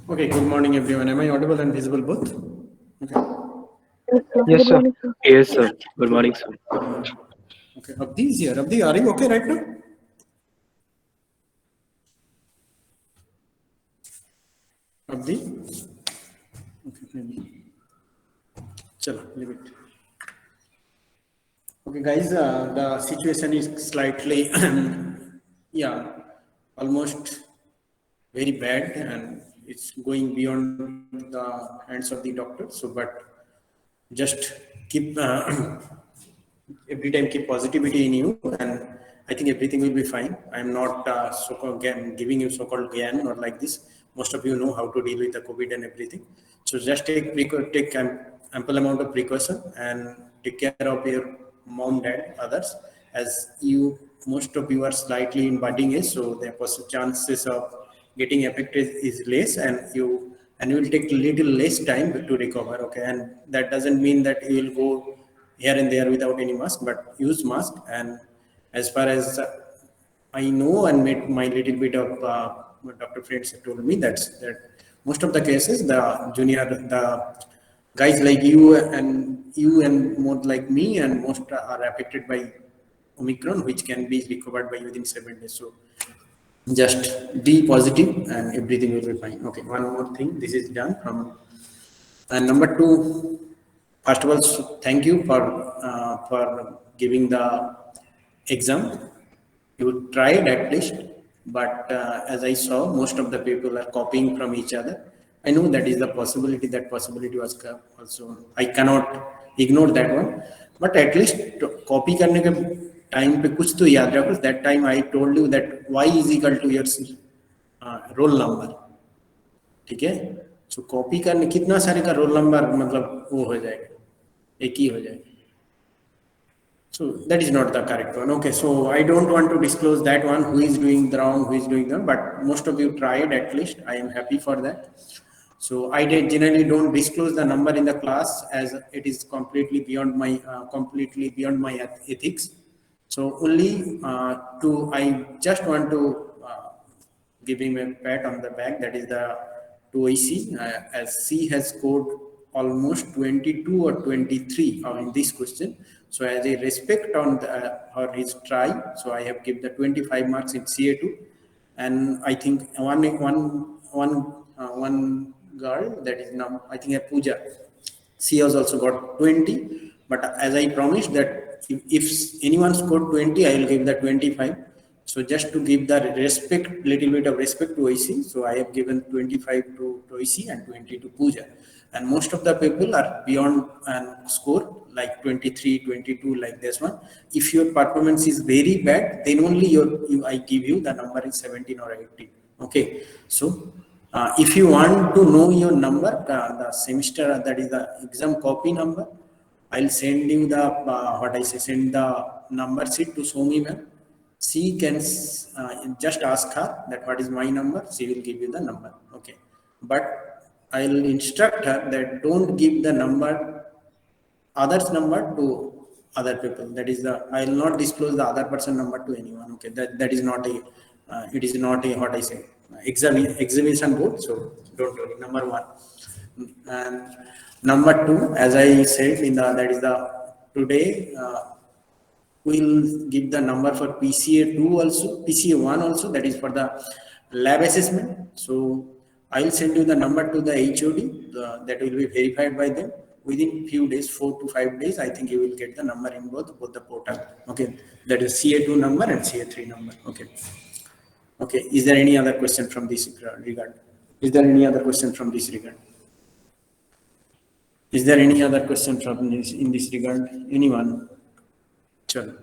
Okay, good morning everyone. Am I audible and visible both? Okay. Yes, Good sir. morning, sir. Yes, sir. Good morning, sir. Okay, Abdi is here. Abdi, are you okay right now? Abdi? Okay, maybe. Chalo, leave it. Okay, guys, the situation is slightly, yeah, almost very bad and it's going beyond the hands of the doctor. So, but just keep every time keep positivity in you, and I think everything will be fine. I'm not so-called giving you so-called GAN or like this. Most of you know how to deal with the COVID and everything. So just take ample amount of precaution and take care of your mom, dad, others. As you, most of you are slightly in budding age, so the chances of getting affected is less, and you will take little less time to recover. Okay, and that doesn't mean that you will go here and there without any mask, but use mask. And as far as I know, and my little bit of doctor friends have told me that most of the cases, the guys like you and more like me, and most are affected by Omicron, which can be recovered by within 7 days. So just be positive and everything will be fine. Okay, one more thing. This is done from. And number two, first of all, thank you for giving the exam. You tried at least, but as I saw, most of the people are copying from each other. I know that is the possibility. That possibility was also. I cannot ignore that one. But at least copy करने के time पे कुछ तो याद रखो. That time I told you that y is equal to your roll number. ठीक है? So copy करने कितना सारे का roll number मतलब वो हो जाएगा, एक ही हो जाएगा. So that is not the correct one. Okay, so I don't want to disclose that one, who is doing the wrong, who is doing the wrong, but most of you tried at least. I am happy for that. So I generally don't disclose the number in the class, as it is completely beyond my ethics. So only I just want to give him a pat on the back. That is the to IC, as C has scored almost 22 or 23 in this question. So as a respect on or his try, so I have given the 25 marks in CA2, and I think one girl, that is now I think a Pooja, she has also got 20. But as I promised that if anyone scored 20, I will give the 25. So just to give the respect, little bit of respect to IC, so I have given 25 to IC and 20 to Pooja. And most of the people are beyond and score like 23, 22, like this one. If your performance is very bad, then only I give you the number is 17 or 18. Okay, so if you want to know your number, the semester, that is the exam copy number, I'll send you the send the number sheet to Somi ma'am. She can just ask her that what is my number. She will give you the number. Okay, but I'll instruct her that don't give the others number to other people. That is I will not disclose the other person number to anyone. Okay, that is not a it is not a exhibition board. So don't worry. Number one. And number two, as I said in the that is the today. We'll give the number for PCA2 also, PCA1 also, that is for the lab assessment. So I'll send you the number to the HOD, that will be verified by them. Within few days, 4 to 5 days, I think you will get the number in both the portal. Okay, that is CA2 number and CA3 number. Okay. Okay, is there any other question from this regard? Is there any other question from this regard? Is there any other question from this in this regard? Anyone? Chalo.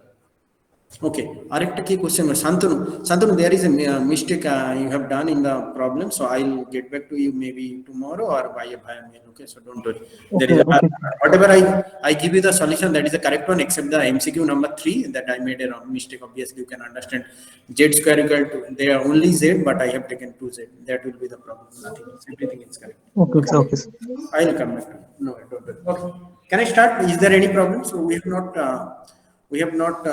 Okay, arekta ki question Santanu, there is a mistake you have done in the problem, so I'll get back to you maybe tomorrow or via mail. Okay, so don't worry. There is whatever I give you the solution, that is the correct one, except the MCQ number 3 that I made a wrong mistake. Obviously, you can understand Z square equal to, they are only Z, but I have taken 2Z. That will be the problem. Nothing else. Everything is correct. Okay. I'll come back to you. No, don't worry. Okay. Can I start? Is there any problem? So we have not we have not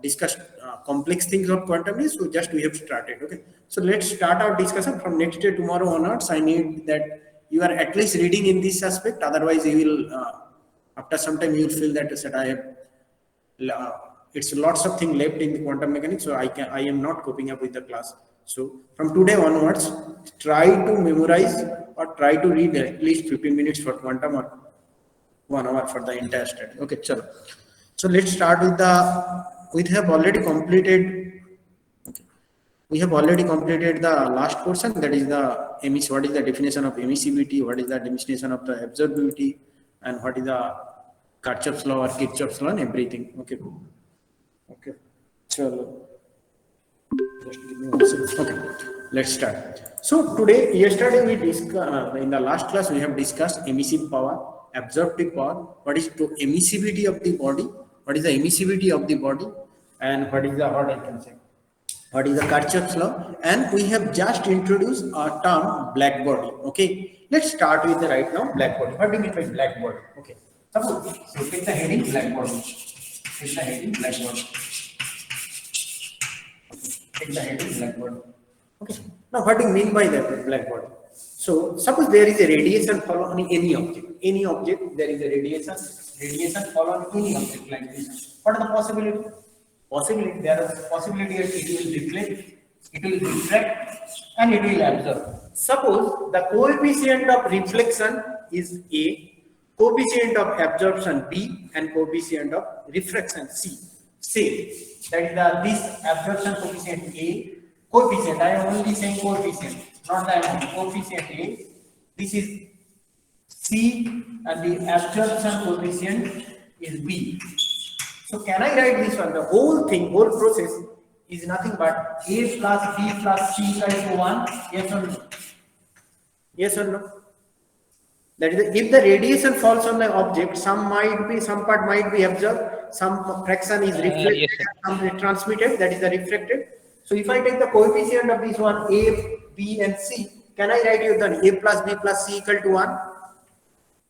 discussed complex things of quantum field, so just we have started. Okay, so let's start our discussion from next day tomorrow onwards. I need that you are at least reading in this aspect, otherwise you will after some time you will feel that I have it's lots of things left in the quantum mechanics, so I am not coping up with the class. So from today onwards, try to memorize or try to read at least 15 minutes for quantum or 1 hour for the entire study. Okay, chalo. So let's start with we have already completed the last portion, that is the emiss. What is the definition of emissivity? What is the definition of the absorbability? And what is the Kirchhoff's law or Kirchhoff's law and everything. Okay. Okay. So just give me 1 second. Okay. Let's start. So yesterday we discussed, in the last class we have discussed emissive power, absorptive power, what is the emissivity of the body, what is the emissivity of the body, and what is the Kirchhoff's law, and we have just introduced a term black body. Okay, let's start with the right now black body. What do you mean by black body? Okay, suppose so take the heading black body. Take the heading black body. Take the heading black body. Okay. Now, what do you mean by that black body? So, suppose there is a radiation fall on any object. Any object, there is a radiation fall on any object like this. What are the possibilities? There is possibility that it will reflect, and it will absorb. Suppose the coefficient of reflection is A, coefficient of absorption B, and coefficient of refraction C. Say that is this absorption coefficient A. Coefficient, I am only saying coefficient, not the amount. Coefficient A, this is C, and the absorption coefficient is B. So can I write this one? The whole process is nothing but A plus B plus C equal to 1. Yes or no? Yes or no? That is, if the radiation falls on the object, some part might be absorbed, some fraction is reflected, yes, some is transmitted, that is the reflected. So if I take the coefficient of this one, A, B, and C, can I write it then A plus B plus C equal to 1?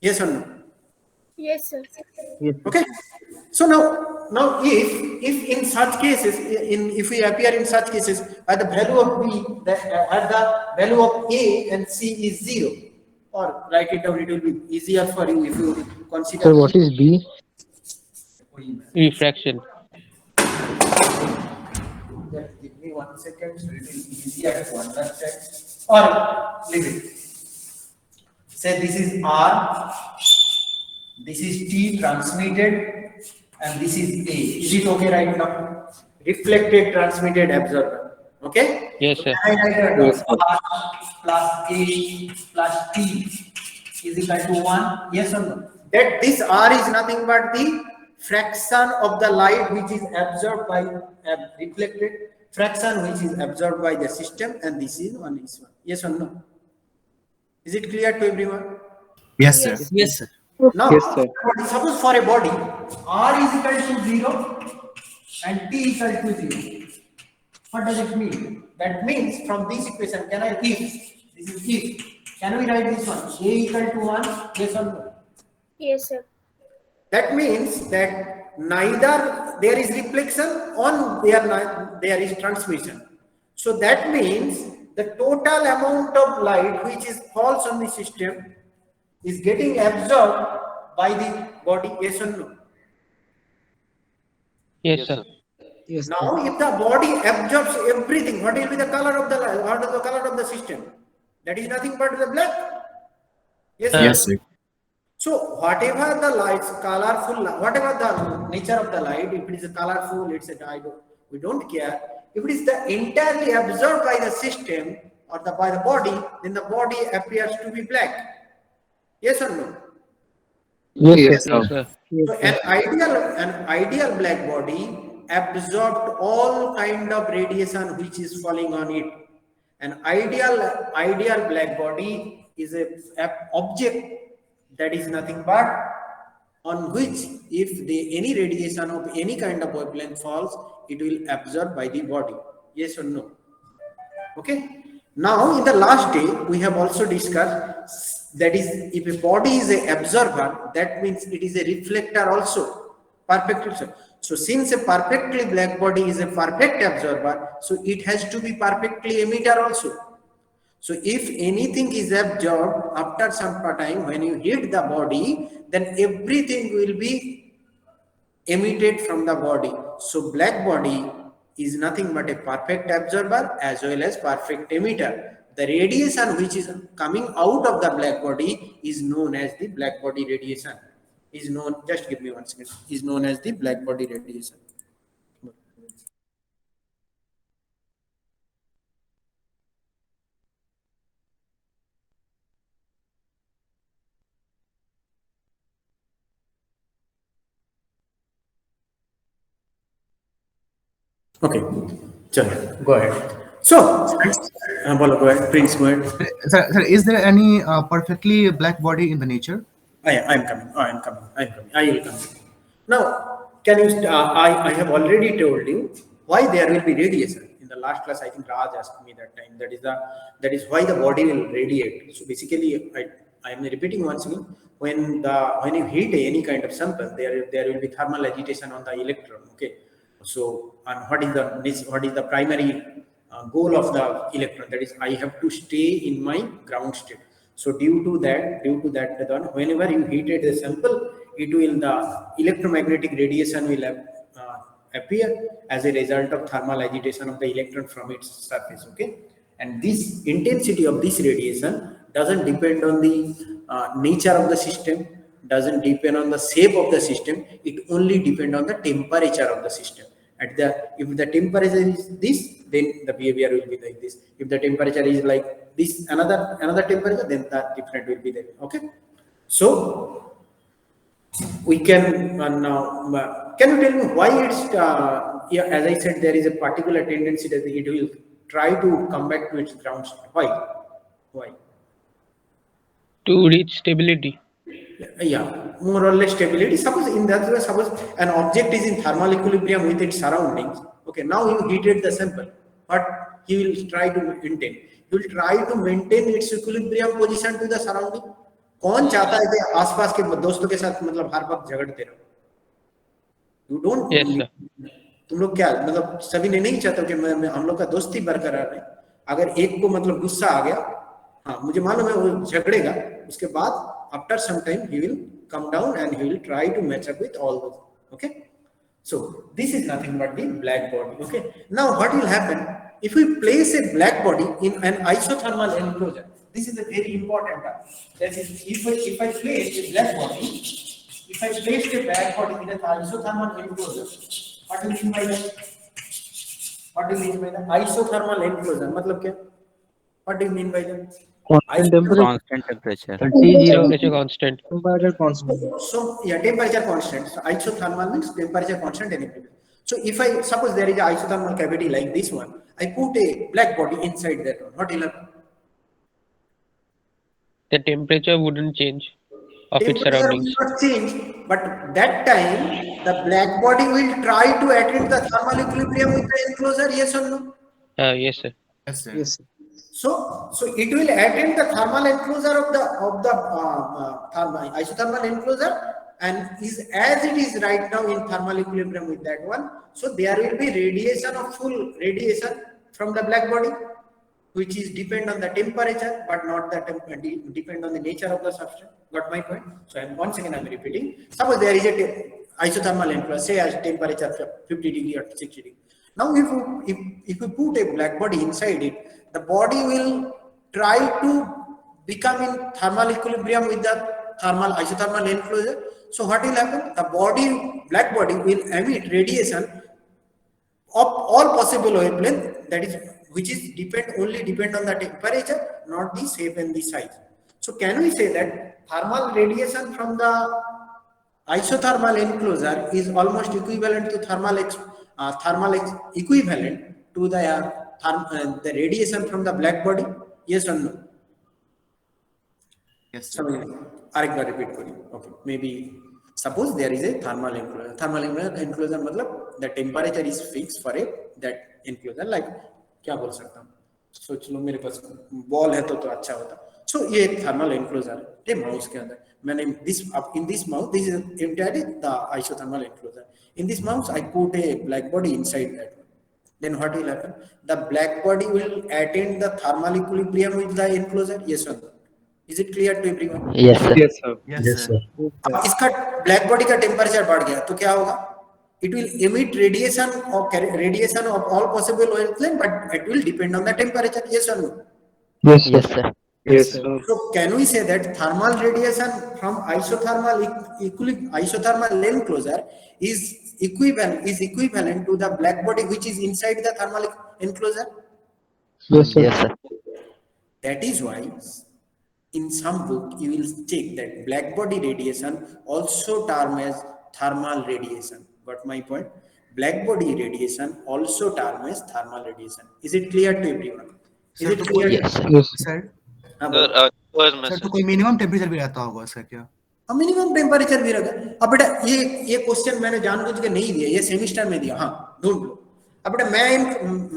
Yes or no? Yes, sir. Okay. So now if in such cases, if we appear in such cases, at the value of B, at the value of A and C is 0, or write it down, it will be easier for you if you consider. So what is B? Refraction. Just give me 1 second, so it will be easier to understand. Or leave it. Say this is R, this is T transmitted, and this is A. Is it okay right now? Reflected, transmitted, absorbed. Okay? Yes, sir. I write it down. R plus A plus T is equal to 1. Yes or no? That this R is nothing but the fraction of the light which is absorbed by reflected, fraction which is absorbed by the system, and this is one. Yes or no? Is it clear to everyone? Yes, sir. Yes, sir. Now, Yes, sir. suppose for a body, R is equal to 0 and T equal to 0. What does it mean? That means from this equation, this is if, can we write this one? A equal to 1, yes or no? Yes, sir. That means that neither there is reflection or there is transmission. So that means the total amount of light which falls on the system is getting absorbed by the body, yes or no? Yes, sir. Yes, sir. Now, if the body absorbs everything, what will be the color of the light? What is the color of the system? That is nothing but the black. Yes, sir. Yes, sir. So, whatever the lights, colorful, whatever the nature of the light, if it is colorful, it's we don't care. If it is entirely absorbed by the system or by the body, then the body appears to be black. Yes or no? Yes, Yes, sir. So an ideal black body absorbed all kind of radiation which is falling on it. An ideal black body is an object that is nothing but on which if any radiation of any kind of wavelength falls, it will absorb by the body. Yes or no? Okay. Now in the last day we have also discussed that is if a body is an absorber, that means it is a reflector also. Perfect. So since a perfectly black body is a perfect absorber, so it has to be perfectly emitter also. So if anything is absorbed after some time, when you hit the body, then everything will be emitted from the body. So black body is nothing but a perfect absorber as well as perfect emitter. The radiation which is coming out of the black body is known as the black body radiation. Is known, just give me 1 second, is known as the black body radiation. Okay, chalo, go ahead. So, go ahead, Prince, go ahead. Sir, is there any perfectly black body in the nature? I'm coming. I will come. Now, can you? I have already told you why there will be radiation. In the last class, I think Raj asked me that time. That is why the body will radiate. So basically, I am repeating once again. When you heat any kind of sample, there will be thermal agitation on the electron. Okay. So, and what is the primary goal of the electron? That is, I have to stay in my ground state. So due to that, whenever you heated the sample, the electromagnetic radiation will appear as a result of thermal agitation of the electron from its surface. Okay, and this intensity of this radiation doesn't depend on the nature of the system, doesn't depend on the shape of the system. It only depends on the temperature of the system. If the temperature is this, then the behavior will be like this. If the temperature is like this, another temperature, then that different will be there. Okay, so we can now. Can you tell me why it's? Yeah, as I said, there is a particular tendency that it will try to come back to its ground state. Why? To reach stability. Yeah, more or less stability. Suppose in that way, suppose an object is in thermal equilibrium with its surroundings. Okay, now you heated the sample, but he will try to maintain. He will try to maintain its equilibrium position to the surrounding. कौन चाहता है कि आसपास के दोस्तों के साथ मतलब हर वक्त झगड़ते रहो? You don't. Yes, sir. तुम लोग क्या मतलब सभी ने नहीं चाहते कि हम लोग का दोस्ती बरकरार रहे. अगर एक को मतलब गुस्सा आ गया, हाँ मुझे मालूम है वो झगड़ेगा, उसके बाद after some time he will come down and he will try to match up with all those. Okay, so this is nothing but the black body. Okay, now what will happen if we place a black body in an isothermal enclosure? This is a very important term. That is, if I place a black body, in an isothermal enclosure, what do you mean by that? What do you mean by the isothermal enclosure? मतलब क्या? What do you mean by that? Constant temperature. Constant temperature. Temperature constant. Temperature constant. So yeah, temperature constant. So isothermal means temperature constant and everything. So if I suppose there is an isothermal cavity like this one, I put a black body inside that one. What will happen? The temperature wouldn't change of its Temperature surroundings. will not change, but that time the black body will try to attain the thermal equilibrium with the enclosure. Yes or no? Yes, sir. Yes, sir. Yes. So it will attain the thermal enclosure of the isothermal enclosure, and is as it is right now in thermal equilibrium with that one. So there will be radiation of full radiation from the black body, which is depend on the temperature, but not the depend on the nature of the substance. Got my point? So once again I'm repeating. Suppose there is a isothermal enclosure, say at temperature 50 degree or 60 degree. Now if we put a black body inside it, the body will try to become in thermal equilibrium with the isothermal enclosure. So what will happen? The black body will emit radiation of all possible wavelength, that is, which is only depend on the temperature, not the shape and the size. So can we say that thermal radiation from the isothermal enclosure is almost equivalent to thermal equivalent to the radiation from the black body? Yes or no? Yes, sir. repeat करिए. Okay, maybe suppose there is a thermal enclosure. Thermal enclosure मतलब the temperature is fixed for that enclosure. Like क्या बोल सकता हूँ? सोच लो मेरे पास ball है तो अच्छा होता. So ये thermal enclosure है mouse के अंदर मैंने in this mouse this is entirely the isothermal enclosure. In this mouse I put a black body inside that one. Then what will happen? The black body will attain the thermal equilibrium with the enclosure. Yes or no? Is it clear to everyone? Yes, sir. Yes, sir. Yes, sir. अब इसका black body का temperature बढ़ गया तो क्या होगा? It will emit radiation of all possible wavelengths, but it will depend on the temperature. Yes or no? Yes, sir. Yes, sir. So can we say that thermal radiation from isothermal enclosure is equivalent to the black body which is inside the thermal enclosure? Yes, sir. That is why in some book you will check that black body radiation also termed as thermal radiation. Got my point? Black body radiation also termed as thermal radiation. Is it clear to everyone? Is it clear? Yes, sir. Sir हाँ, बोलो। Sir तो कोई minimum temperature भी रहता होगा इसका क्या? Minimum temperature भी रखा। अब बेटा ये क्वेश्चन मैंने जानबूझ के नहीं दिया, ये सेमिस्टर में दिया। हाँ ढूंढ लो। अब बेटा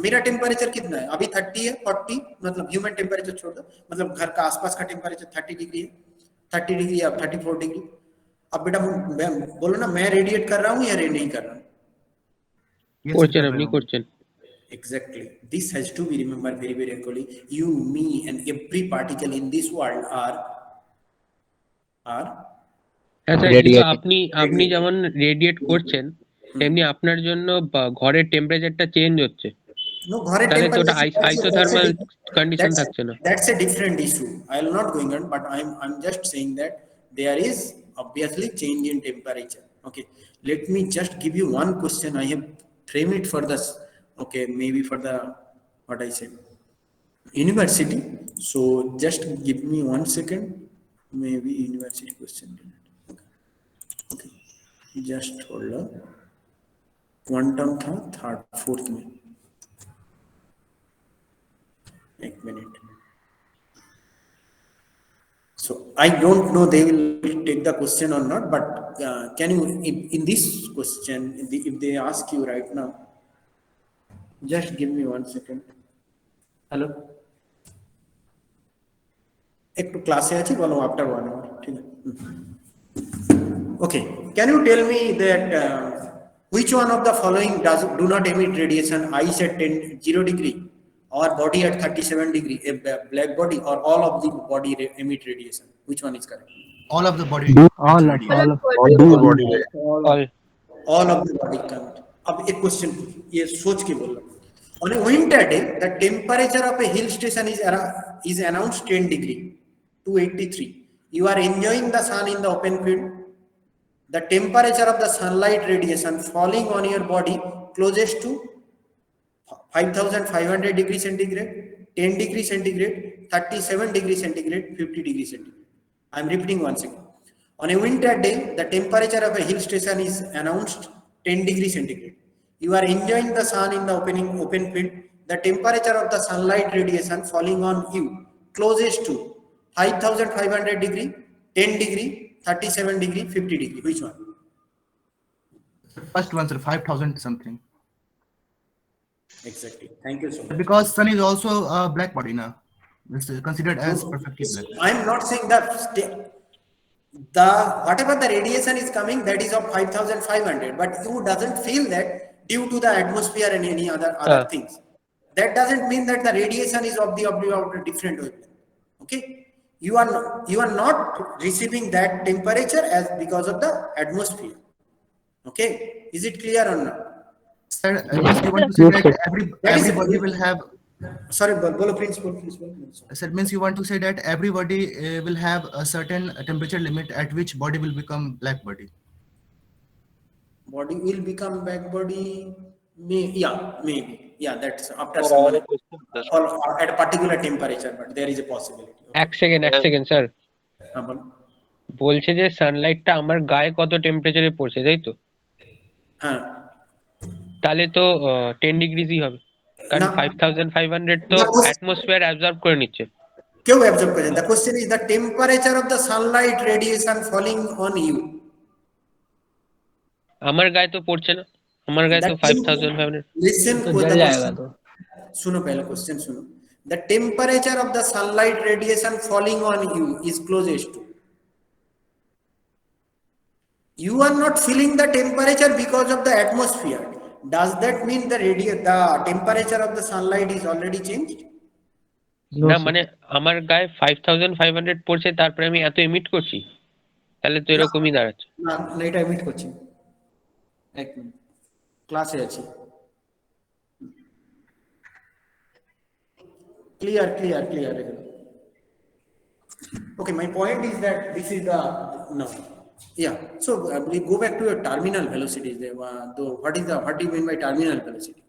मेरा टेम्परेचर कितना है अभी? 30 है, 40 मतलब ह्यूमन टेम्परेचर छोड़ दो, मतलब घर का आसपास का टेम्परेचर 30 डिग्री है, 30 डिग्री या 34 डिग्री। अब बेटा बोलो ना मैं रेडिएट कर रहा हूँ या नहीं कर रहा हूँ? করছেন আপনি করছেন। Exactly. This has to be remembered very, very carefully. You, me, and every particle in this world are আচ্ছা, কিন্তু Radiating. আপনি যেমন রেডিয়েট করছেন তেমনি আপনার জন্য ঘরের টেম্পারেচারটা চেঞ্জ হচ্ছে, no ঘরের তাহলে তো ওটা temperature. আইসোথার্মাল কন্ডিশন থাকছে না। That's a different issue. I will not going on, but I'm just saying that there is obviously change in temperature. Okay. Let me just give you one question. I have framed it for this. Okay, maybe for the what I said university. So just give me 1 second. Maybe university question. Okay. Just hold on. Quantum था third, fourth में. एक minute. So I don't know they will take the question or not, but can you in this question if they ask you right now, just give me 1 second. Hello. एक तो class है अच्छी बोलो after 1 hour, ठीक है? Okay. Can you tell me that which one of the following do not emit radiation? Eyes at 0 degree, or body at 37 degree, a black body, or all of the body emit radiation? Which one is correct? All of the body. All All of body. All of the body count. अब एक question ये सोच के बोल रहा हूँ. On a winter day, the temperature of a hill station is announced 10 degree, 283. You are enjoying the sun in the open field. The temperature of the sunlight radiation falling on your body closest to 5,500 degree centigrade, 10 degree centigrade, 37 degree centigrade, 50 degree centigrade. I am repeating once again. On a winter day, the temperature of a hill station is announced 10 degree centigrade. You are enjoying the sun in the open field. The temperature of the sunlight radiation falling on you closest to 5,500 degree, 10 degree, 37 degree, 50 degree. Which one? First one, sir, 5,000 something. Exactly. Thank you so much. Because sun is also a black body now. It's considered as perfectly black. I'm not saying that the whatever the radiation is coming that is of 5,500, but you doesn't feel that due to the atmosphere and any other things. That doesn't mean that the radiation is of the different wavelength. Okay, you are not receiving that temperature as because of the atmosphere. Okay, is it clear or not? Sir, you want to say that everybody will have. Sorry, bolo principal. Sir, means you want to say that everybody will have a certain temperature limit at which body will become black body. Body will become black body. Maybe. Yeah, that's after some or at a particular temperature, but there is a possibility. এক second sir, হ্যাঁ বলো। বলছে যে সানলাইটটা আমার গায়ে কত টেম্পারেচারে পড়ছে, তাই তো? হ্যাঁ, তাহলে তো 10 ডিগ্রিজই হবে, কারণ 5500 তো অ্যাটমসফিয়ার অ্যাবজর্ব করে নিচ্ছে। কেউ অ্যাবজর্ব করে। The question is the temperature of the sunlight radiation falling on you. আমার গায়ে তো পড়ছে না, আমার গায়ে তো 5500। Listen तो to जल the जाएगा question. तो सुनो पहले क्वेश्चन सुनो. the temperature of the sunlight radiation falling on you is closest to. You are not feeling the temperature because of the atmosphere. Does that mean the temperature of the sunlight is already changed? No, না sir. মানে আমার গায়ে 5500 পড়ছে তারপরে আমি এত emit করছি, তাহলে তো এরকমই দাঁড়াচ্ছে। না না, এটা এমিট করছি। এক মিনিট, ক্লাসে আছি। Clear. Okay, my point is that this is the no. Yeah. So we go back to your terminal velocities. What do you mean by terminal velocity?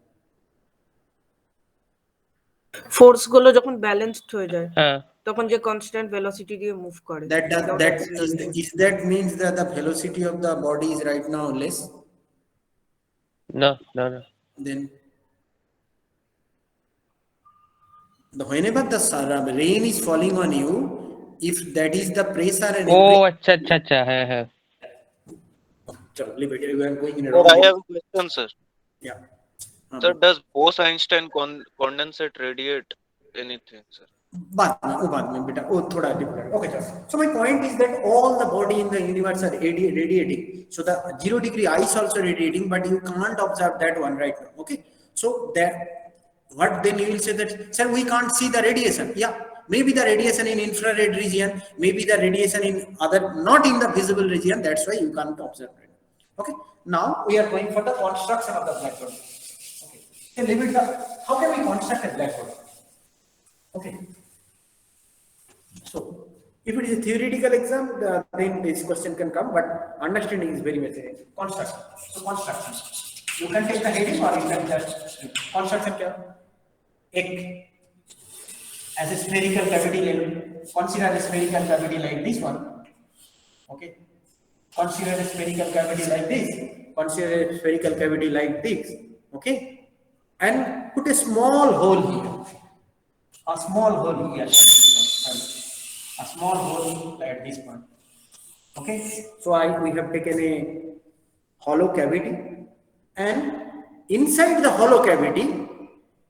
Force গুলো যখন ব্যালেন্সড হয়ে যায় হ্যাঁ, তখন যে কনস্ট্যান্ট ভেলোসিটি দিয়ে মুভ করে Is that means that the velocity of the body is right now less? না। Then whenever the rain is falling on you, if that is the pressure and ও আচ্ছা, হ্যাঁ। leave it. We are going in a Sir, wrong I way. have a question, sir. Yeah. Sir, does Bose-Einstein condensate radiate anything, sir? बाद में बेटा वो थोड़ा different. Okay, sir. So my point is that all the body in the universe are radiating. So the 0 degree ice also radiating, but you can't observe that one right now. Okay. So that what then you will say that, sir, we can't see the radiation. Yeah, maybe the radiation in infrared region, maybe the radiation in other, not in the visible region. That's why you can't observe it. Okay. Now we are going for the construction of the black hole. Okay. So leave it. How can we construct a black hole? Okay. So, if it is a theoretical exam, then this question can come, but understanding is very much construction. So, construction. You can take the heading or you can just construction. Egg as a spherical cavity level. Consider a spherical cavity like this one. Okay. Consider a spherical cavity like this. Consider a spherical cavity like this. Okay. And put a small hole here. A small hole here. A small hole at this point. Okay, so we have taken a hollow cavity, and inside the hollow cavity,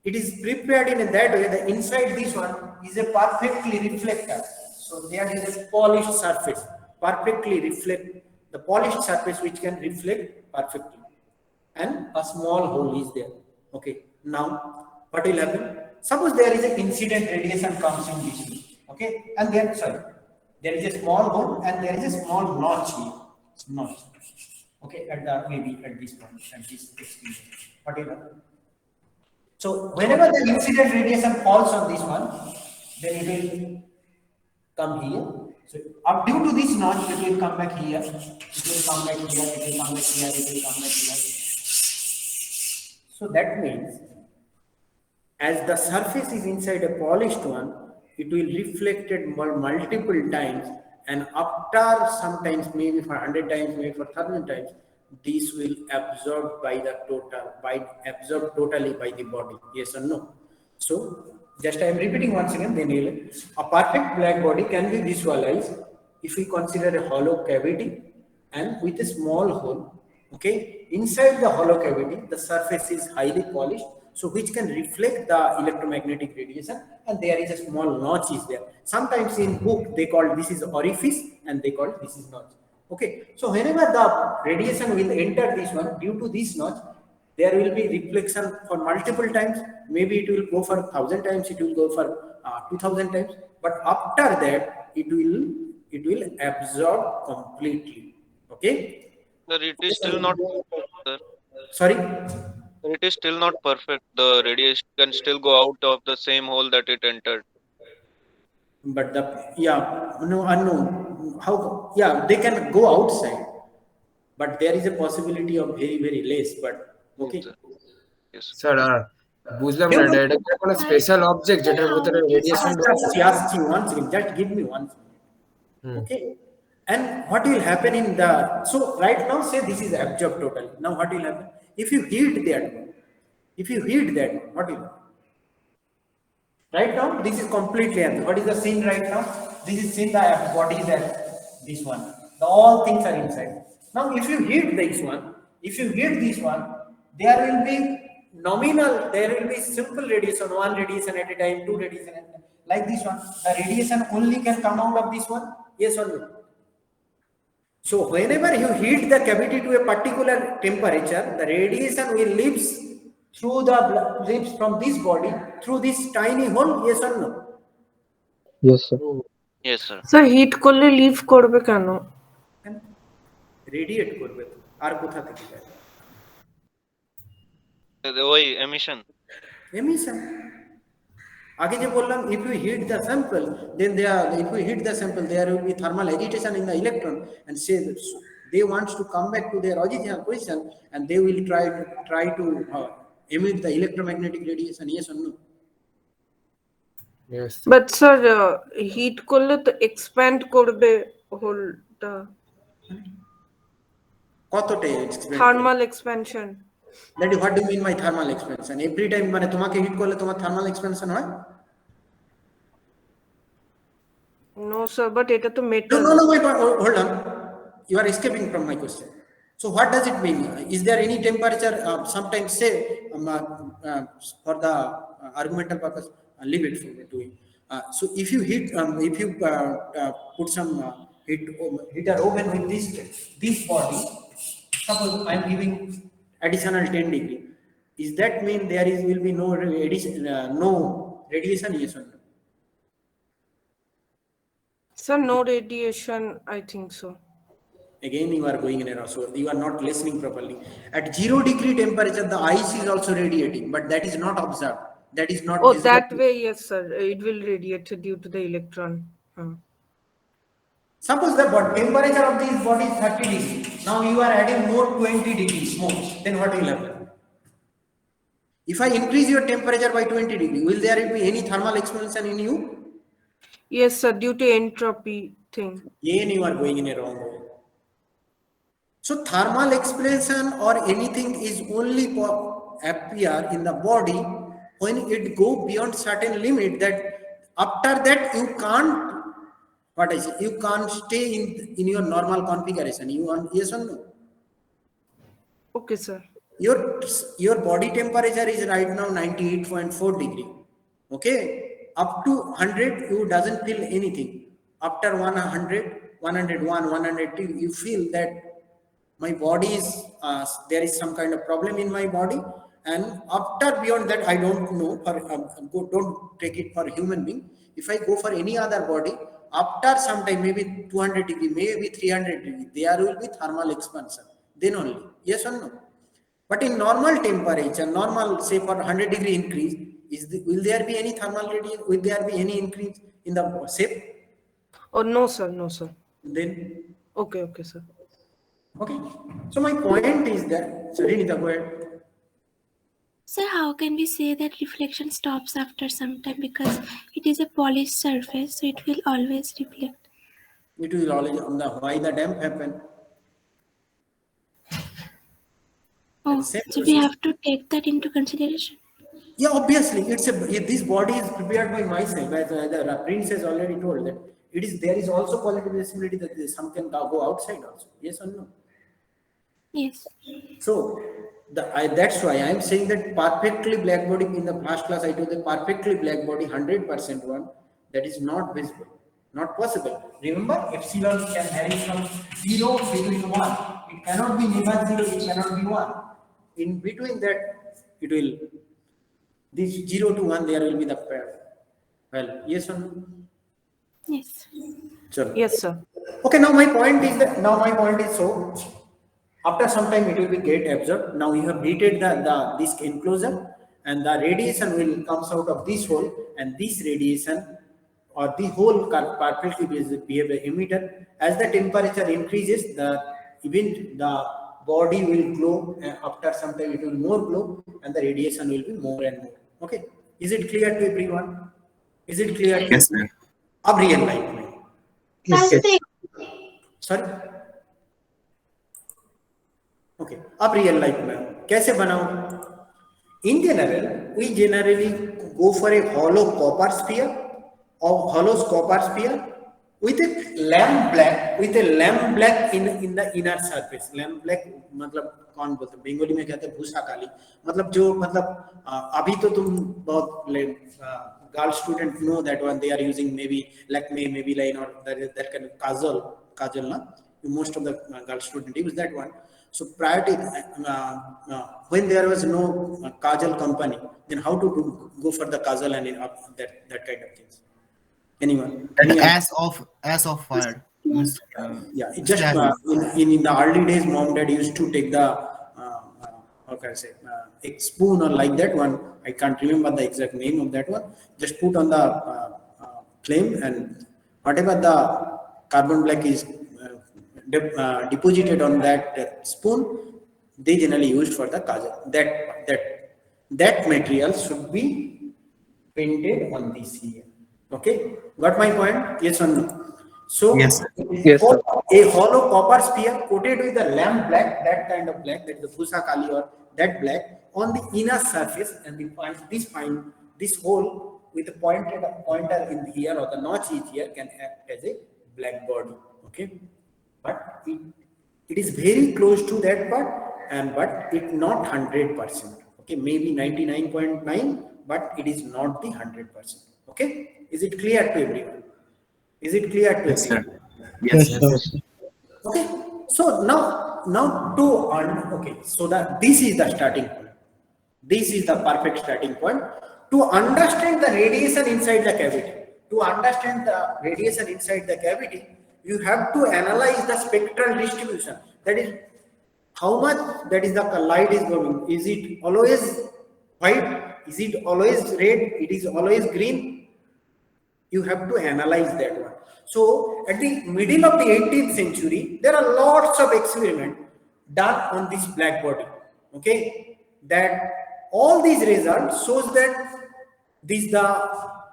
it is prepared in that way that inside this one is a perfectly reflector. So there is a polished surface, perfectly reflect the polished surface which can reflect perfectly, and a small hole is there. Okay, now what will happen? Suppose there is an incident radiation comes in this way. Okay, and then there is a small hole and there is a small notch here. Notch. Okay, at maybe at this point, at this extreme. Whatever. So whenever the incident radiation falls on this one, then it will come here. So up due to this notch, it will come back here. It will come back here. It will come back here. It will come back here. So that means, as the surface is inside a polished one, it will reflected multiple times, and after sometimes maybe for 100 times, maybe for 1,000 times, this will absorb totally by the body. Yes or no? So just I am repeating once again. Then a perfect black body can be visualized if we consider a hollow cavity and with a small hole. Okay, inside the hollow cavity, the surface is highly polished, so which can reflect the electromagnetic radiation, and there is a small notch is there. Sometimes in book they call this is orifice and they call this is notch. Okay, so whenever the radiation will enter this one, due to this notch, there will be reflection for multiple times. Maybe it will go for 1,000 times, it will go for 2,000 times, but after that it will absorb completely. Okay. Sir, it is still not perfect, sir. Sorry. It is still not perfect. The radiation can still go out of the same hole that it entered. But how? Yeah, they can go outside, but there is a possibility of very, very less. But okay. Yes. Sir বুঝলাম না এটা কি কোনো special object যেটার ভিতরে radiation Just one second. Just give me 1 second. Okay. And what will happen in the, so right now say this is absorbed totally. Now what will happen? If you heat that one, what will happen? Right now this is completely empty. What is the scene right now? This is scene the body is at this one. All things are inside. Now if you heat this one, there will be nominal, there will be simple radiation, one radiation at a time, two radiation at a time. Like this one, the radiation only can come out of this one, yes or no? So whenever you heat the cavity to a particular temperature, the radiation will leaves through the leaves from this body through this tiny hole, yes or no? Yes, sir. Yes, sir. Sir heat করলে leave করবে কেন? Radiate করবে তো, আর কোথা থেকে যাবে? ওই emission. Emission. আগে যে বললাম, if you heat the sample, then if you heat the sample, there will be thermal agitation in the electron, and say that they want to come back to their original position, and they will try to emit the electromagnetic radiation, yes or no? Yes. But sir heat করলে তো expand করবে হোলটা, কতটা expand? Thermal expansion. That is, what do you mean by thermal expansion? Every time মানে তোমাকে hit করলে তোমার thermal expansion হয়? নো স্যার, বাট এটা তো No, metal. no, no, wait, hold on. You are escaping from my question. So what does it mean? Is there any temperature, sometimes say, for the argumental purpose, leave it for me to it. So if you heat, if you put some heater oven with this body, suppose I am giving additional 10 degree. Is that mean there will be no radiation, yes or no? Sir no radiation, I think so. Again, you are going in error, so you are not listening properly. At 0 degree temperature, the ice is also radiating, but that is not observed. That is not Oh, visible. that way, yes, sir. It will radiate due to the electron. Suppose the temperature of this body is 30 degrees. Now you are adding more 20 degrees more. Then what will happen? If I increase your temperature by 20 degrees, will there be any thermal expansion in you? Yes, sir. Due to entropy thing. Again, you are going in a wrong way. So thermal expansion or anything is only appear in the body when it go beyond certain limit, that after that you can't, what I say, you can't stay in your normal configuration. You want, yes or no? Okay, sir. Your body temperature is right now 98.4 degree. Okay, up to 100 you doesn't feel anything. After 100, 101, 102, you feel that my body is there is some kind of problem in my body, and after beyond that I don't know, don't take it for human being. If I go for any other body, after some time, maybe 200 degree, maybe 300 degree, there will be thermal expansion, then only, yes or no? But in normal temperature, normal, say for 100 degree increase, will there be any thermal radiation? Will there be any increase in the shape? Oh, no, sir. No, sir. Then Okay, okay, sir. okay. So my point is that, sorry, Nita, go ahead. Sir, how can we say that reflection stops after some time, because it is a polished surface, so it will always reflect? It will always, why the damp happen? Oh, so we have to take that into consideration. Yeah, obviously, this body is prepared by myself, as the prince has already told that there is also possibility that some can go outside also, yes or no? Yes. So that's why I am saying that perfectly black body, in the first class I told the perfectly black body 100% one, that is not visible, not possible. Remember, epsilon can vary from 0 between 1. It cannot be never 0, it cannot be 1. In between that, it will, this 0 to 1, there will be the pair. Well, yes or no? Yes. Sure. Yes, sir. Okay, now my point is so, after some time it will be get absorbed. Now you have heated this enclosure, and the radiation will comes out of this hole, and this radiation or the whole perfectly behave an emitter. As the temperature increases, the body will glow, and after some time it will more glow, and the radiation will be more and more. Okay, is it clear to everyone? Is it clear? Yes, sir. Ab real life mein. Yes, sir. Sorry. Okay, अब real life में कैसे बनाऊं? In general, we generally go for a hollow copper sphere with a lamp black in the inner surface. Lamp black मतलब कौन बोलते हैं बंगाली में कहते हैं भूसा काली, मतलब जो मतलब अभी तो तुम बहुत girl student know that one, they are using maybe Lakme, maybe line or that kind of kajal na. Most of the girl student use that one. So prior to when there was no kajal company, then how to go for the kajal and that kind of things. Anyone? As of fired. Means, Yeah, it just in the early days, mom dad used to take the how can I say a spoon or like that one. I can't remember the exact name of that one. Just put on the flame, and whatever the carbon black is deposited on that spoon, they generally used for the kajal. That material should be painted on this here. Okay, got my point? Yes or no? So Yes. Yes, sir. a hollow copper sphere coated with the lamp black, that kind of black, that is the Bhusa Kali or that black, on the inner surface, and this hole with a pointer in here or the notch is here can act as a black body. Okay, but it is very close to that part, but it not 100%. Okay, maybe 99.9, but it is not the 100%. Okay, is it clear to everyone? Is it clear to everyone? Yes, sir. Okay, so now so that this is the starting point. This is the perfect starting point to understand the radiation inside the cavity. To understand the radiation inside the cavity, you have to analyze the spectral distribution. That is, how much that is the light is going. Is it always white? Is it always red? It is always green? You have to analyze that one. So at the middle of the 18th century, there are lots of experiments done on this black body. Okay, that all these results shows that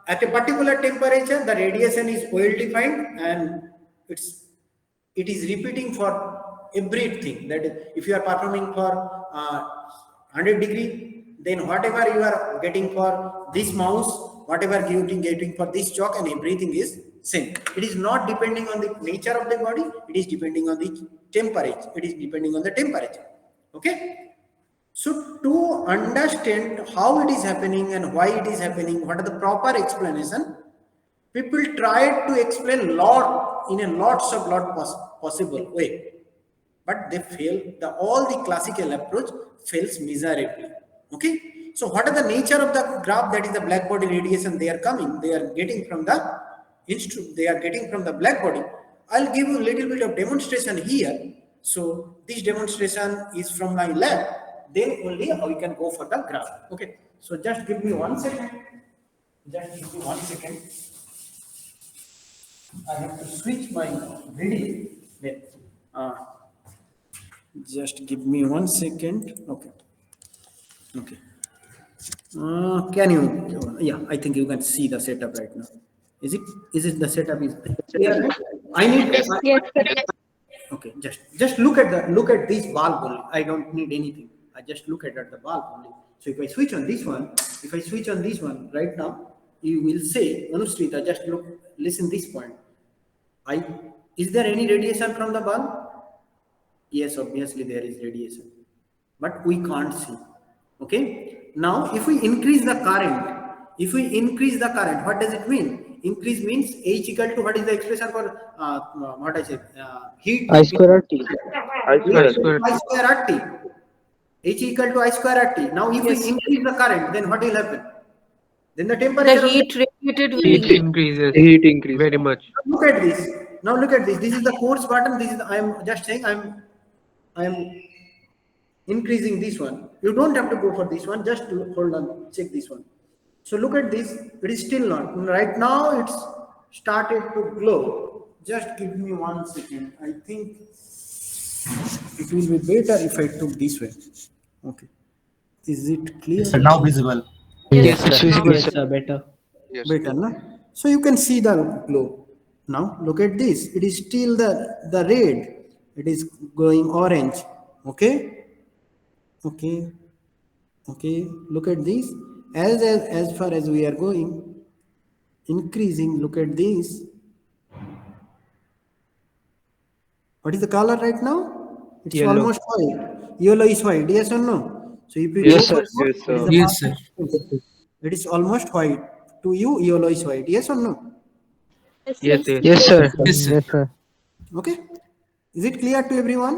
at a particular temperature, the radiation is well defined, and it is repeating for everything. That is, if you are performing for 100 degree, then whatever you are getting for this mouse, whatever you are getting for this chalk, and everything is same. It is not depending on the nature of the body, it is depending on the temperature. It is depending on the temperature. Okay, so to understand how it is happening and why it is happening, what are the proper explanation, people try to explain in a lots of possible way, but they fail. All the classical approach fails miserably. Okay, so what are the nature of the graph? That is the black body radiation they are getting from the black body. I'll give you a little bit of demonstration here. So this demonstration is from my lab. Then only we can go for the graph. Okay, so just give me 1 second. I have to switch my video. Just give me 1 second. Okay. Can you? Yeah, I think you can see the setup right now. Is it the setup is clear? I need. Yes, sir. Okay, just look at this bulb only. I don't need anything. I just look at the bulb only. So if I switch on this one, right now, you will say, Anushrita, just listen this point. Is there any radiation from the bulb? Yes, obviously there is radiation, but we can't see. Okay. Now, if we increase the current, what does it mean? Increase means H equal to, what is the expression for heat? I square R T. I square R T. H equal to I square R T. Now, if we increase the current, then what will happen? Then the temperature. The heat radiated will Heat increase. increases very much. Look at this. Now look at this. This is the course button. I am just saying I am increasing this one. You don't have to go for this one. Just hold on. Check this one. So look at this. It is still not. Right now it's started to glow. Just give me 1 second. I think it will be better if I took this way. Okay. Is it clear? So now visible. Yes, sir. Yes, sir. Better. Yes. Better, na? So you can see the glow. Now look at this. It is still the red. It is going orange. Okay. Look at this. As far as we are going, increasing. Look at this. What is the color right now? It's Yellow. almost white. Yellow is white. Yes or no? So if you Yes, go sir. for Yes, it is sir. the Yes, sir. perfect. It is almost white. To you, yellow is white. Yes or no? Yes, yes. Yes, sir. Yes, sir. Yes, sir. Okay. Is it clear to everyone?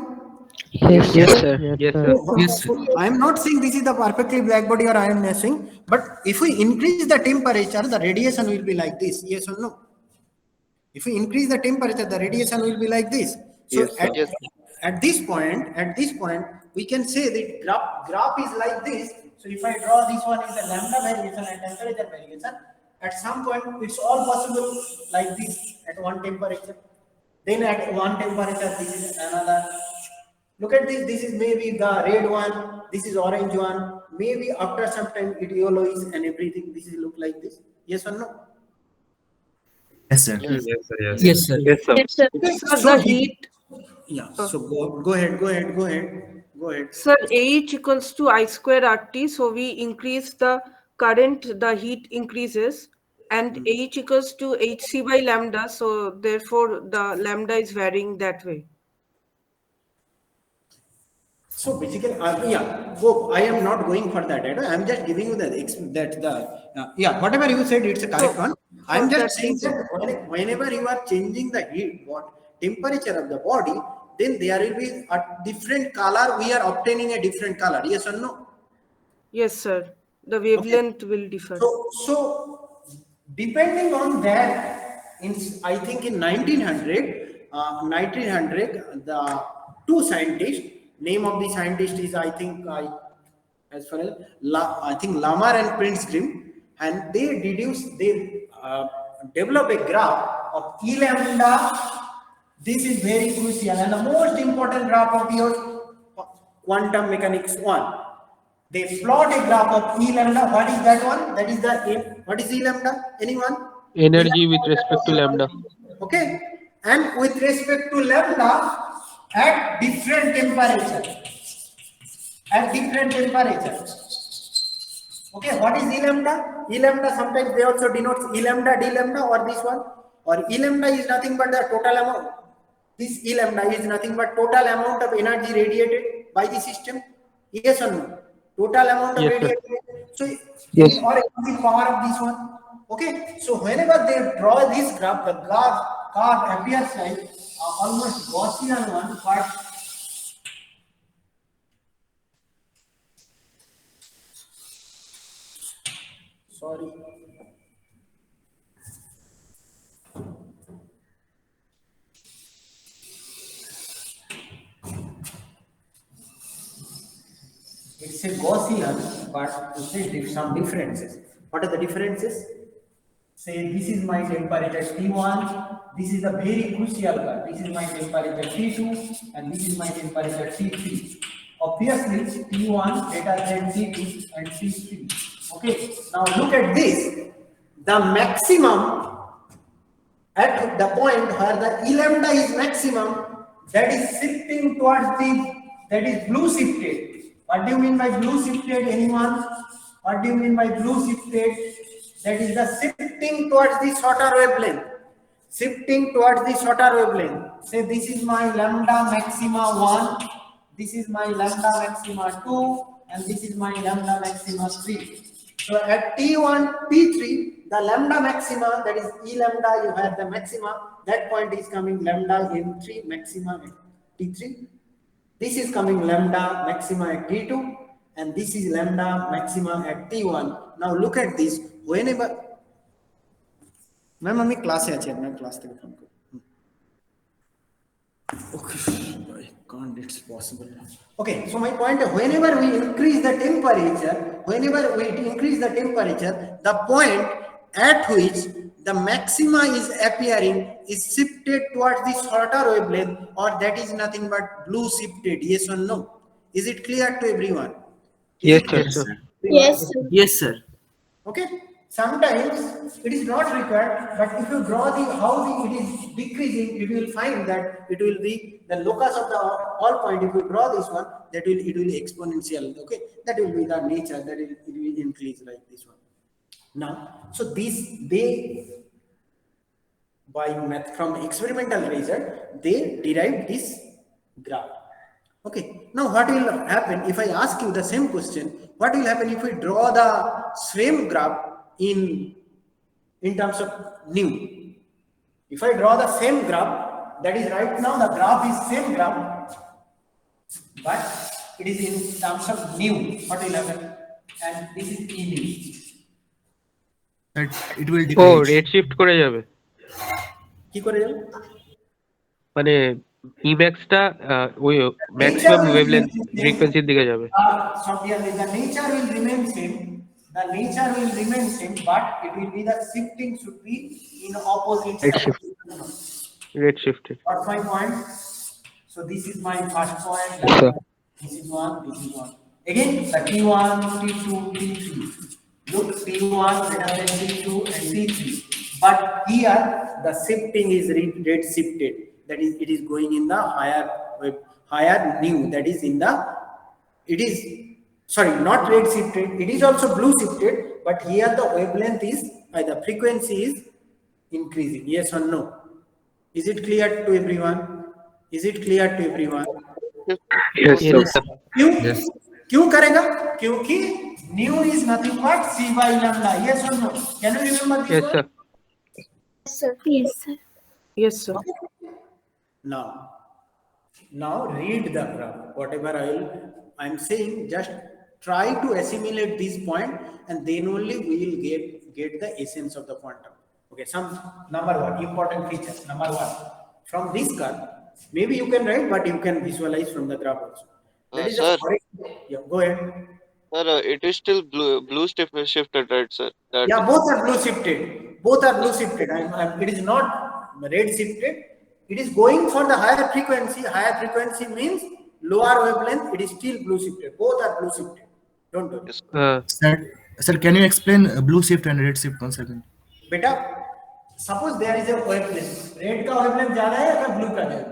Yes, Yes, sir. Yes, sir. Yes, sir. I am not saying this is the perfectly black body or I am saying, but if we increase the temperature, the radiation will be like this. Yes or no? If we increase the temperature, the radiation will be like this. So Yes, sir. at this point, we can say that graph is like this. So if I draw this one is the lambda variation and temperature variation, at some point it's all possible like this at one temperature. Then at one temperature, this is another. Look at this. This is maybe the red one. This is orange one. Maybe after some time it yellowish and everything. This is look like this. Yes or no? Yes, sir. Yes, sir. Yes. Yes, sir. Yes, sir. Yes, sir. Sir, So the heat, Yeah. So go ahead. sir, H equals to I square RT. So we increase the current, the heat increases, and H equals to HC by lambda. So therefore, the lambda is varying that way. So basically, I am not going for that. I am just giving you whatever you said, it's a correct one. I am just saying that whenever you are changing the heat, temperature of the body, then there will be a different color. We are obtaining a different color. Yes or no? Yes, sir. The wavelength will differ. So depending on that, I think in 1900, the two scientists. Name of the scientist is I think Lamar and Prince Grimm, and they develop a graph of E lambda. This is very crucial and the most important graph of your quantum mechanics one. They plot a graph of E lambda. What is that one? That is what is E lambda? Anyone? Energy with respect to lambda. Okay, and with respect to lambda at different temperature. Okay, what is E lambda? E lambda sometimes they also denote E lambda, D lambda, or this one. Or E lambda is nothing but the total amount. This E lambda is nothing but total amount of energy radiated by the system. Yes or no? Total amount of Yes, sir. radiated. So Yes. or the power of this one. Okay, so whenever they draw this graph, the graph appears like almost Gaussian one, but sorry. It's a Gaussian, but there's some differences. What are the differences? Say this is my temperature T1, this is a very crucial one. This is my temperature T2 and this is my temperature T3. Obviously T1 greater than T2 and T3. Okay, now look at this. The maximum at the point where the E lambda is maximum, that is shifting towards that is blue shifted. What do you mean by blue shifted? Anyone? What do you mean by blue shifted? That is the shifting towards the shorter wavelength. Shifting towards the shorter wavelength. Say this is my lambda maxima 1, this is my lambda maxima 2, and this is my lambda maxima 3. So at T1, T3, the lambda maxima, that is E lambda, you have the maxima, that point is coming lambda M3 maxima at T3. This is coming lambda maxima at T2, and this is lambda maxima at T1. Now look at this. Whenever ma'am আমি ক্লাসে আছি আপনার class থেকে phone করব okay I can't, it's possible. Okay, so my point, whenever we increase the temperature, the point at which the maxima is appearing is shifted towards the shorter wavelength, or that is nothing but blue shifted. Yes or no? Is it clear to everyone? Yes, sir. Yes, sir. Yes, sir. Okay, sometimes it is not required, but if you draw it is decreasing, you will find that it will be the locus of the all point. If you draw this one, it will be exponential. Okay, that will be the nature, that it will increase like this one. Now, so by from experimental result, they derived this graph. Okay, now what will happen if I ask you the same question? What will happen if we draw the same graph in terms of nu? If I draw the same graph, that is right now the graph is same graph, but it is in terms of nu, what will happen? And this is E nu. That it will ও decrease. Red shift করে যাবে, কি করে যাবে? মানে ইম্যাক্সটা ওই maximum wavelength ফ্রিকোয়েন্সির দিকে যাবে। The nature will remain same. The nature will remain same, but it will be the shifting should be in opposite. Red shifted. What's my point? So this is my first point. Yes, sir. This is one. This is one. Again, the T1, T2, T3. Look, T1 greater than T2 and T3. But here the shifting is red shifted. That is, it is going in the higher nu. That is in the. It is sorry, not red shifted. It is also blue shifted. But here the wavelength is, the frequency is increasing. Yes or no? Is it clear to everyone? Is it clear to everyone? Yes, sir. क्यों? Yes. क्यों करेगा? क्योंकि nu is nothing but c by lambda. Yes or no? Can you remember this Yes, one? sir. Yes, sir. Yes, sir. Yes, sir. Now read the graph. Whatever I'm saying, just try to assimilate this point, and then only we will get the essence of the quantum. Okay, some number one important feature. Number one, from this curve, maybe you can write, but you can visualize from the graph also. That is Sir. yeah, go ahead. Sir, it is still blue shifted, right, sir? That Yeah, both are blue shifted. Both are blue shifted. It is not red shifted. It is going for the higher frequency. Higher frequency means lower wavelength. It is still blue shifted. Both are blue shifted. Don't do it. Sir, can you explain blue shift and red shift once again? बेटा, suppose there is a wavelength. Red का wavelength ज़्यादा है या blue का ज़्यादा?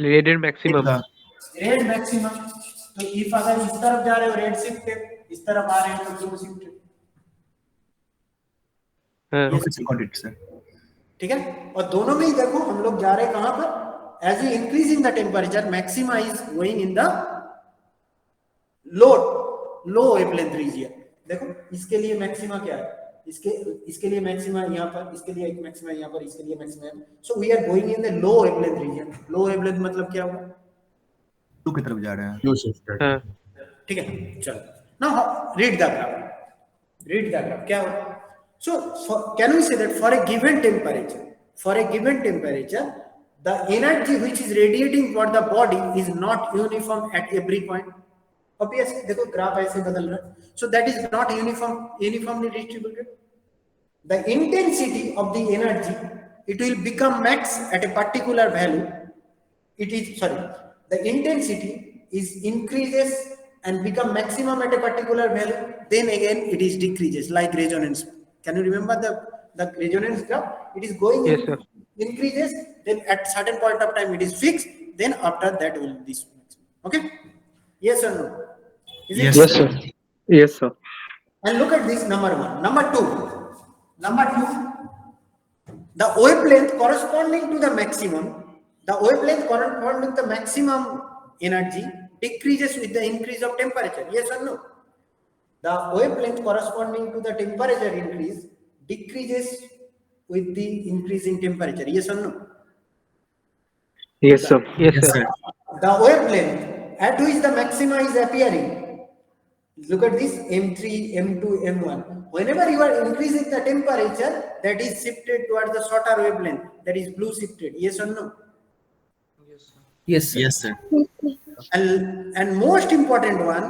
রেডের maximum. Red maximum. तो if अगर इस तरफ जा रहे हो red shifted, इस तरफ आ रहे हो तो blue shifted. হ্যাঁ Okay, sir, got it, sir. ठीक है? और दोनों में ही देखो हम लोग जा रहे हैं कहाँ पर? As we increasing the temperature, maxima is going in the low wavelength region. देखो इसके लिए maxima क्या है? इसके लिए maxima यहाँ पर, इसके लिए एक maxima यहाँ पर, इसके लिए maxima यहाँ पर. So we are going in the low wavelength region. Low wavelength मतलब क्या हुआ? Two की तरफ जा रहे हैं. Blue shifted. হ্যাঁ ठीक है, चलो. Now read the graph. Read the graph. क्या हुआ? So can we say that for a given temperature, the energy which is radiating toward the body is not uniform at every point. Obviously, देखो graph ऐसे बदल रहा है. So that is not uniformly distributed. The intensity of the energy, it will become max at a particular value. The intensity is increases and become maximum at a particular value. Then again, it is decreases like resonance. Can you remember the resonance graph? It is going Yes, sir. increases. Then at certain point of time, it is fixed. Then after that will this. Okay? Yes or no? Is it Yes, Yes, sir. Yes, sir. And look at this number one. Number two, the wavelength corresponding to the maximum energy decreases with the increase of temperature. Yes or no? The wavelength corresponding to the temperature increase decreases with the increasing temperature. Yes or no? Yes, sir. yes Yes, sir sir. The wavelength at which the maxima is appearing. Look at this M3, M2, M1. Whenever you are increasing the temperature, that is shifted towards the shorter wavelength. That is blue shifted. Yes or no? Yes, sir. Yes, sir. And most important one,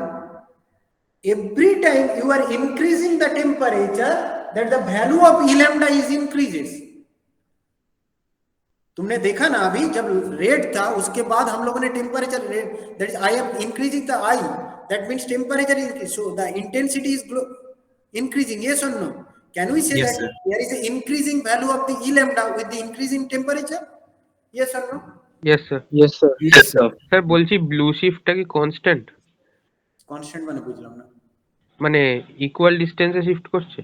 every time you are increasing the temperature, that the value of E lambda is increases. तुमने देखा ना अभी जब red था उसके बाद हम लोगों ने temperature that is I am increasing the I that means temperature increase so the intensity is increasing. Yes or no? Can we say Yes, that sir. there is an increasing value of the E lambda with the increasing temperature? Yes or no? yes sir Yes, sir. Yes, sir. Sir বলছি blue শিফটটা কি constant, Constant মানে বুঝলাম না, মানে equal ডিসটেন্সে shift করছে?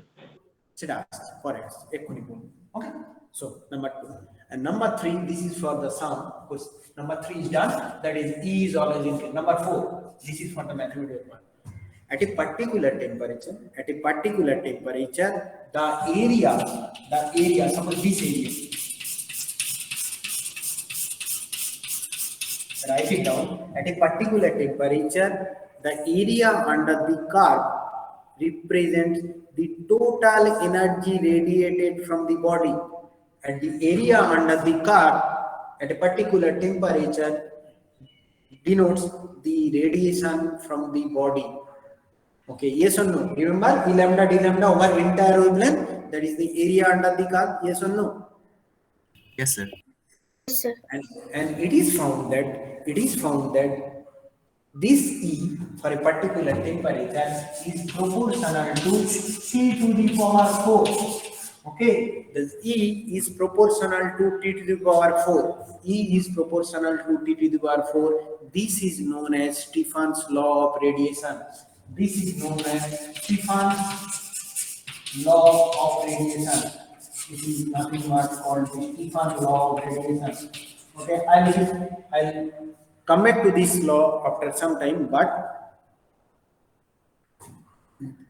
সেটা আসছে পরে আসছে এক্ষুনি বলবো। ওকে So number 2. And number 3, this is for the sum. Because number 3 is done. That is E is always increased. Number 4, this is for the mathematical one. At a particular temperature, the area, suppose this area. Write it down. At a particular temperature, the area under the curve represents the total energy radiated from the body, and the area under the curve at a particular temperature denotes the radiation from the body. Okay, yes or no? Remember, E lambda d lambda over entire wavelength, that is the area under the curve. Yes or no? Yes, sir. Yes, sir. And it is found that this E for a particular temperature is proportional to T to the power 4. Okay, this E is proportional to T to the power 4. E is proportional to T to the power 4. This is known as Stephan's law of radiation. This is known as Stephan's law of radiation. This is nothing but called the Stephan's law of radiation. Okay, I'll come back to this law after some time, but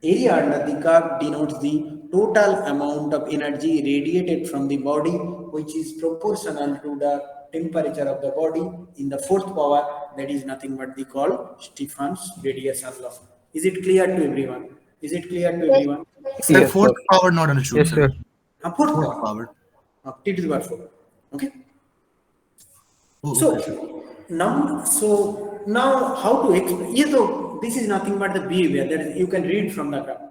area under the curve denotes the total amount of energy radiated from the body, which is proportional to the temperature of the body in the fourth power. That is nothing but the called Stephan's radiation law. Is it clear to everyone? Is it clear to everyone? Sir, Yes, fourth sir. power not understood, Yes, sir. sir. Fourth Fourth power power. of T to the power 4. Okay. Oh, So okay, sir. now how to explain? Yeah, so this is nothing but the behavior that is, you can read from the graph.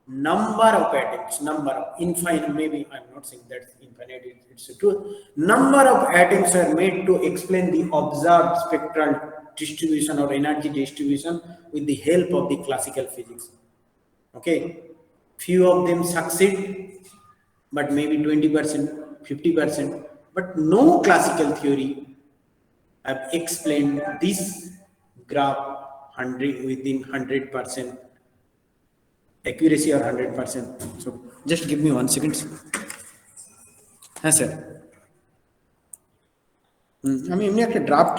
Number of atoms, number of infinite. Maybe I'm not saying that infinite. It's a truth. Number of atoms are made to explain the observed spectral distribution or energy distribution with the help of the classical physics. Okay, few of them succeed, but maybe 20%, 50%. But no classical theory I've explained this graph 100 within 100% accuracy or 100%. So just give me 1 second. Yes, sir. আমি এমনি একটা draft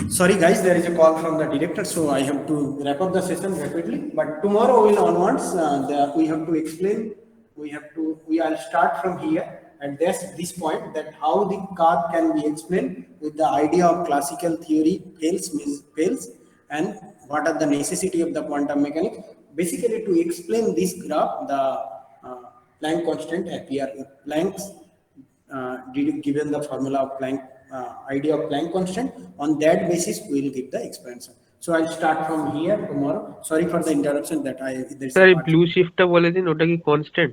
Sorry guys, there is a call from the director, so I have to wrap up the session rapidly. But tomorrow will onwards, we have to explain. We will start from here at this point, that how the curve can be explained with the idea of classical theory fails, and what are the necessity of the quantum mechanics. Basically, to explain this graph, the Planck constant appear. Planck's given the formula of Planck, idea of Planck constant. On that basis, we will give the expansion. So I'll start from here tomorrow. Sorry for the interruption that sir blue শিফটটা বলে দিন, ওটা কি constant?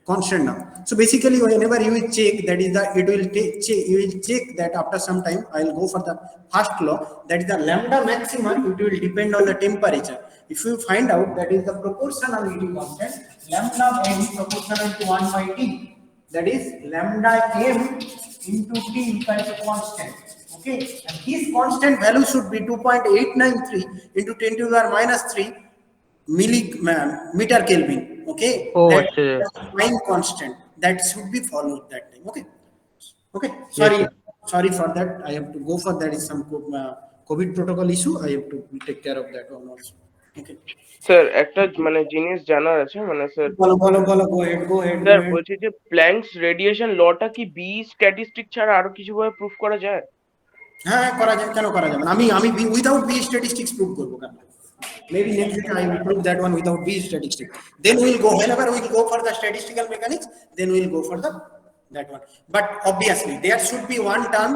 constant now. So basically, whenever you will check, that is the, it will take, you will check that after some time, I'll go for the first law, that is the lambda maximum, it will depend on the temperature. If you find out that is the proportionality constant, lambda m proportional to 1 by t, that is lambda m into t equals to constant. Okay, and his constant value should be 2.893 into 10 to the power minus 3 meter Kelvin. Okay, Oh, that's okay. Planck constant that should be followed that time. Okay, sorry for that. I have to go for that. Is some COVID protocol issue. I have to take care of that one also. Okay, sir একটা মানে জিনিস জানার আছে, মানে sir বলো go ahead sir বলছি যে planks radiation লটা কি বি স্ট্যাটিস্টিক ছাড়া আরো কিছু ভাবে প্রুফ করা যায়? হ্যাঁ করা যায়, কেন করা যাবে না? আমি উইদাউট বি স্ট্যাটিস্টিক্স প্রুভ করব কেন? Maybe next week I will prove that one without B statistics. Then we will go, whenever we will go for the statistical mechanics, then we will go for that one. But obviously there should be one term,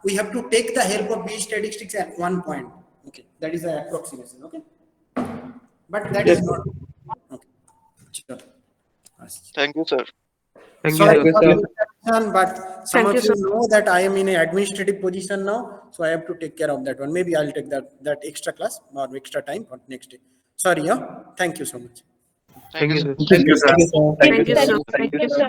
we have to take the help of B statistics at one point. Okay, that is the approximation. Okay, but that is not okay. Thank you, sir. Thank Sorry you, for sir. the interruption, but some of you, you sir. know that I am in an administrative position now, so I have to take care of that one. Maybe I'll take that extra class or extra time for next day. Sorry, yeah. Thank you so much. Thank you, sir. Thank you, sir. Thank you, sir. Thank you, sir.